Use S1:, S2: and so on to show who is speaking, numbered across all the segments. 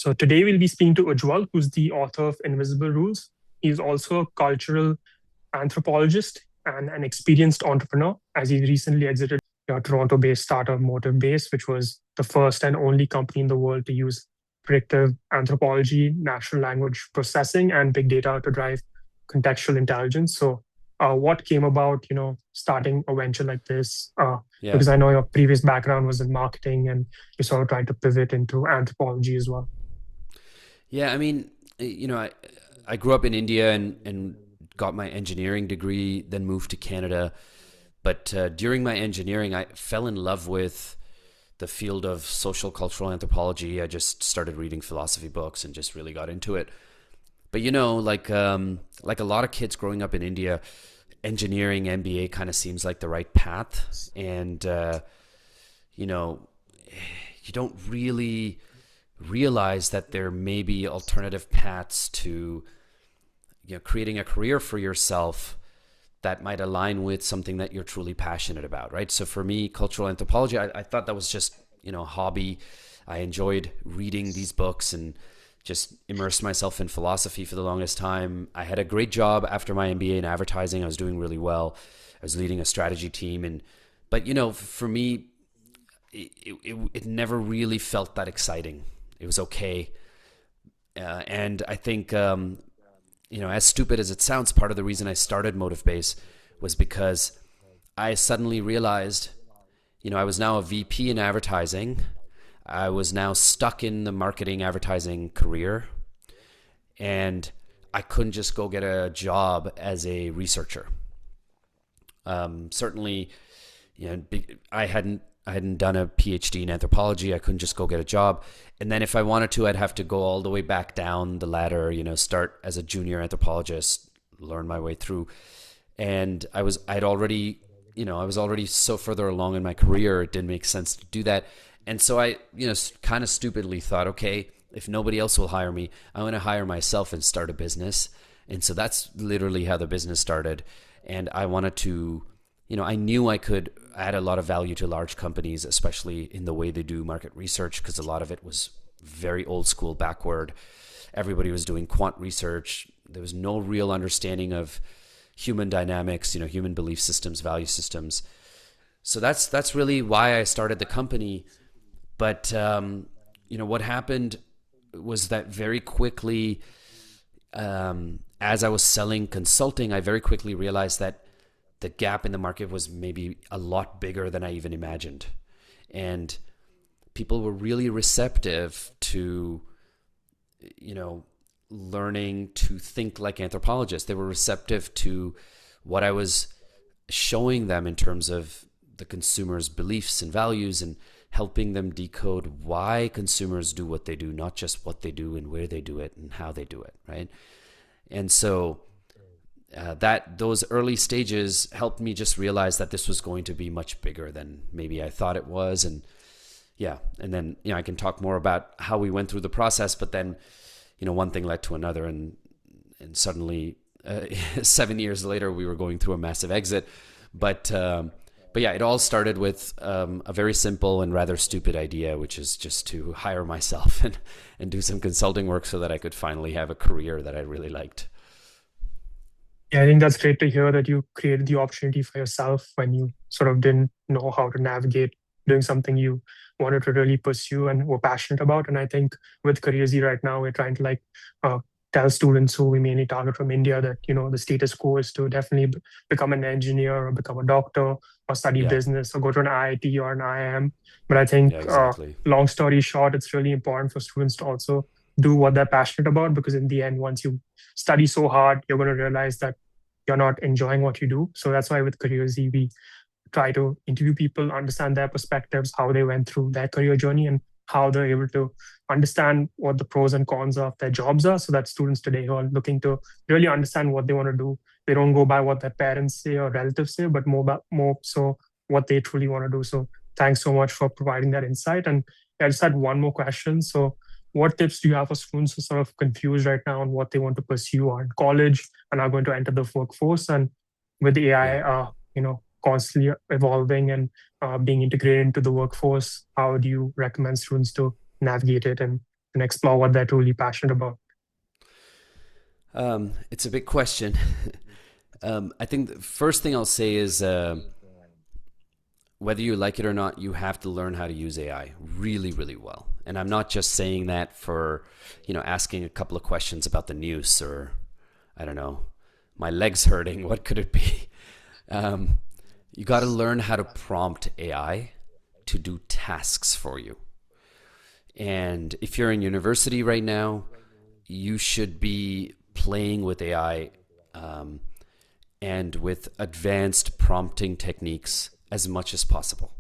S1: So today we'll be speaking to Ujwal, who's the author of Invisible Rules. He's also a cultural anthropologist and an experienced entrepreneur, as he recently exited your Toronto-based startup MotivBase, which was the first and only company in the world to use predictive anthropology, natural language processing, and big data to drive contextual intelligence. So, what came about, starting a venture like this?
S2: Yeah.
S1: Because I know your previous background was in marketing, and you sort of tried to pivot into anthropology as well.
S2: Yeah. I mean, I grew up in India and got my engineering degree, then moved to Canada. But during my engineering, I fell in love with the field of social cultural anthropology. I just started reading philosophy books and just really got into it. But like a lot of kids growing up in India, engineering MBA kind of seems like the right path, and you know, you don't really realize that there may be alternative paths to creating a career for yourself that might align with something that you're truly passionate about, right? So for me, cultural anthropology, I thought that was just a hobby. I enjoyed reading these books and just immersed myself in philosophy for the longest time. I had a great job after my MBA in advertising. I was doing really well. I was leading a strategy team, but for me, it never really felt that exciting. It was okay, and I think as stupid as it sounds, part of the reason I started MotivBase was because I suddenly realized, I was now a VP in advertising. I was now stuck in the marketing advertising career, and I couldn't just go get a job as a researcher. Certainly, I hadn't done a PhD in anthropology. I couldn't just go get a job. And then if I wanted to, I'd have to go all the way back down the ladder, start as a junior anthropologist, learn my way through. And I was already so further along in my career, it didn't make sense to do that. And so I, kind of stupidly thought, okay, if nobody else will hire me, I'm going to hire myself and start a business. And so that's literally how the business started. And I wanted to, I knew I could add a lot of value to large companies, especially in the way they do market research, because a lot of it was very old school, backward. Everybody was doing quant research. There was no real understanding of human dynamics, human belief systems, value systems. So that's really why I started the company. But what happened was that very quickly, as I was selling consulting, I very quickly realized that the gap in the market was maybe a lot bigger than I even imagined. And people were really receptive to, learning to think like anthropologists. They were receptive to what I was showing them in terms of the consumer's beliefs and values, and helping them decode why consumers do what they do, not just what they do and where they do it and how they do it, right? And so those early stages helped me just realize that this was going to be much bigger than maybe I thought it was. And then I can talk more about how we went through the process, but then one thing led to another, and suddenly 7 years later we were going through a massive exit. But yeah, it all started with a very simple and rather stupid idea, which is just to hire myself and do some consulting work so that I could finally have a career that I really liked.
S1: Yeah, I think that's great to hear that you created the opportunity for yourself when you sort of didn't know how to navigate doing something you wanted to really pursue and were passionate about. And I think with CareerZ right now, we're trying to uh, tell students who we mainly target from India that, the status quo is to definitely become an engineer or become a doctor or study
S2: Yeah,
S1: business or go to an IIT or an IIM. But I
S2: yeah,
S1: think,
S2: exactly.
S1: long story short, it's really important for students to also do what they're passionate about, because in the end, once you study so hard, you're going to realize that you're not enjoying what you do. So that's why with CareerZ, we try to interview people, understand their perspectives, how they went through their career journey, and how they're able to understand what the pros and cons of their jobs are, so that students today who are looking to really understand what they want to do, they don't go by what their parents say or relatives say, but more so what they truly want to do. So thanks so much for providing that insight. And I just had one more question. So what tips do you have for students who are sort of confused right now on what they want to pursue on college and are going to enter the workforce? And with AI,
S2: Yeah.
S1: constantly evolving and being integrated into the workforce, how do you recommend students to navigate it and and explore what they're truly passionate about?
S2: It's a big question. I think the first thing I'll say is whether you like it or not, you have to learn how to use AI really, really well. And I'm not just saying that for, asking a couple of questions about the news or, I don't know, my leg's hurting. What could it be? You got to learn how to prompt AI to do tasks for you. And if you're in university right now, you should be playing with AI and with advanced prompting techniques as much as possible.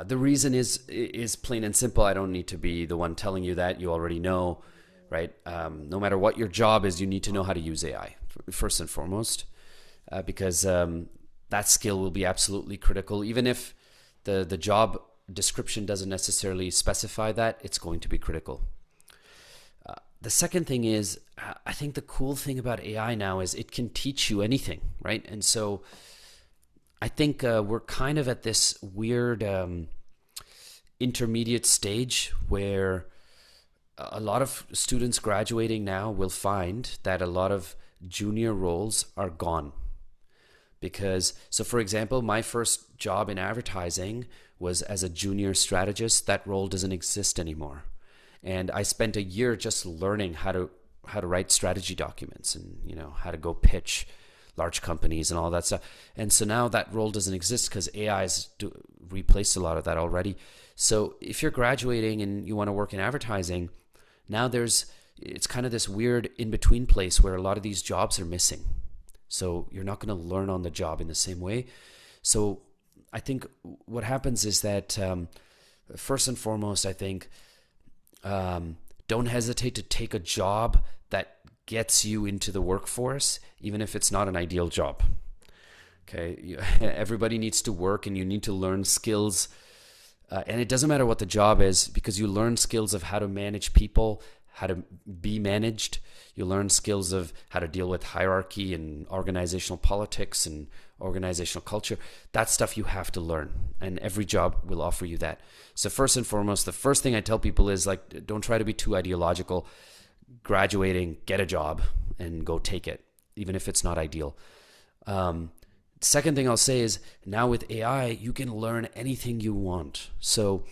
S2: The reason is plain and simple. I don't need to be the one telling you that. You already know, right? No matter what your job is, you need to know how to use AI first and foremost, because that skill will be absolutely critical. Even if the job description doesn't necessarily specify that, it's going to be critical. The second thing is, I think the cool thing about AI now is it can teach you anything, right? And so I think we're kind of at this weird intermediate stage where a lot of students graduating now will find that a lot of junior roles are gone. Because, so for example, my first job in advertising was as a junior strategist. That role doesn't exist anymore. And I spent a year just learning how to write strategy documents and how to go pitch large companies and all that stuff. And so now that role doesn't exist because AI has replaced a lot of that already. So if you're graduating and you want to work in advertising, now it's kind of this weird in-between place where a lot of these jobs are missing. So you're not going to learn on the job in the same way. So I think what happens is that first and foremost, I think don't hesitate to take a job that gets you into the workforce, even if it's not an ideal job. Okay, everybody needs to work, and you need to learn skills. And it doesn't matter what the job is, because you learn skills of how to manage people, how to be managed. You learn skills of how to deal with hierarchy and organizational politics and organizational culture. That stuff you have to learn, and every job will offer you that. So first and foremost, the first thing I tell people is, like, don't try to be too ideological. Graduating, get a job and go take it, even if it's not ideal. Second thing I'll say is, now with AI, you can learn anything you want. So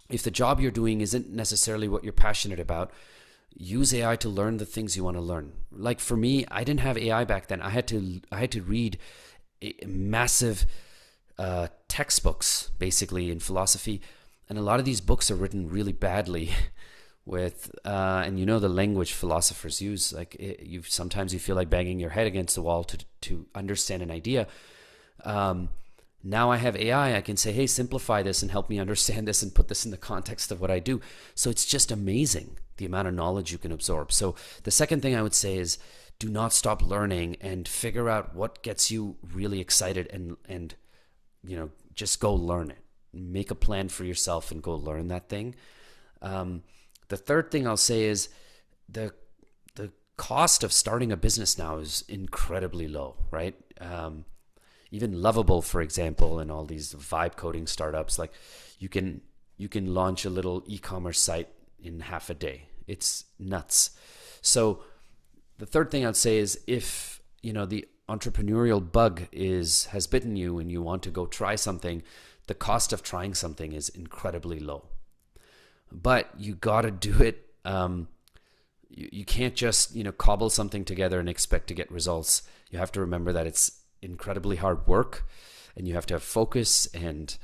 S2: if the job you're doing isn't necessarily what you're passionate about, use AI to learn the things you want to learn. Like for me, I didn't have AI back then. I had to read massive textbooks, basically, in philosophy, and a lot of these books are written really badly with and the language philosophers use. Like sometimes you feel like banging your head against the wall to understand an idea. Now I have AI, I can say, hey, simplify this and help me understand this and put this in the context of what I do. So it's just amazing the amount of knowledge you can absorb. So the second thing I would say is, do not stop learning and figure out what gets you really excited and just go learn it. Make a plan for yourself and go learn that thing. The third thing I'll say is the cost of starting a business now is incredibly low, right? Even Lovable, for example, and all these vibe coding startups, like you can launch a little e-commerce site in half a day. It's nuts. So the third thing I'd say is, if the entrepreneurial bug has bitten you and you want to go try something, the cost of trying something is incredibly low. But you got to do it. You can't just cobble something together and expect to get results. You have to remember that it's incredibly hard work, and you have to have focus and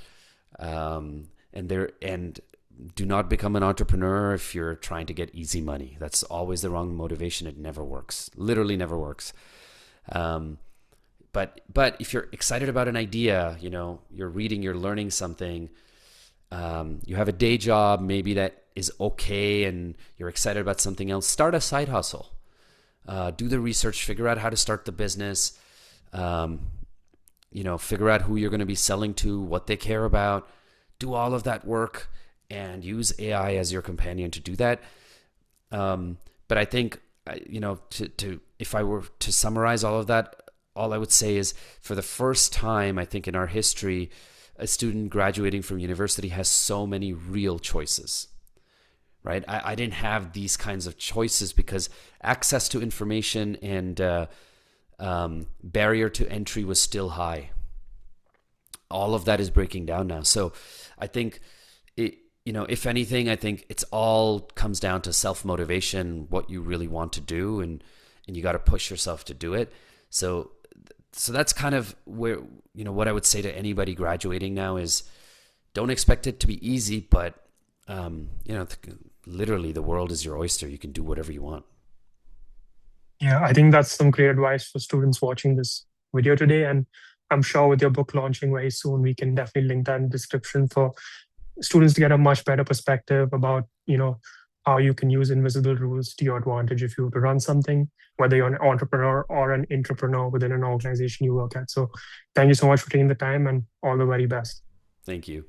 S2: do not become an entrepreneur if you're trying to get easy money. That's always the wrong motivation. It never works. Literally never works. But if you're excited about an idea, you're reading, you're learning something, you have a day job maybe that is okay, and you're excited about something else, start a side hustle. Do the research, figure out how to start the business, figure out who you're going to be selling to, what they care about, do all of that work, and use AI as your companion to do that. But I think, if I were to summarize all of that, all I would say is, for the first time, I think in our history, a student graduating from university has so many real choices, right? I didn't have these kinds of choices because access to information and barrier to entry was still high. All of that is breaking down now. So I think it, if anything, I think it's all comes down to self motivation, what you really want to do, and you got to push yourself to do it. So that's kind of where, what I would say to anybody graduating now is, don't expect it to be easy, but literally the world is your oyster. You can do whatever you want.
S1: Yeah, I think that's some great advice for students watching this video today. And I'm sure with your book launching very soon, we can definitely link that in the description for students to get a much better perspective about, how you can use invisible rules to your advantage if you were to run something, whether you're an entrepreneur or an entrepreneur within an organization you work at. So thank you so much for taking the time and all the very best.
S2: Thank you.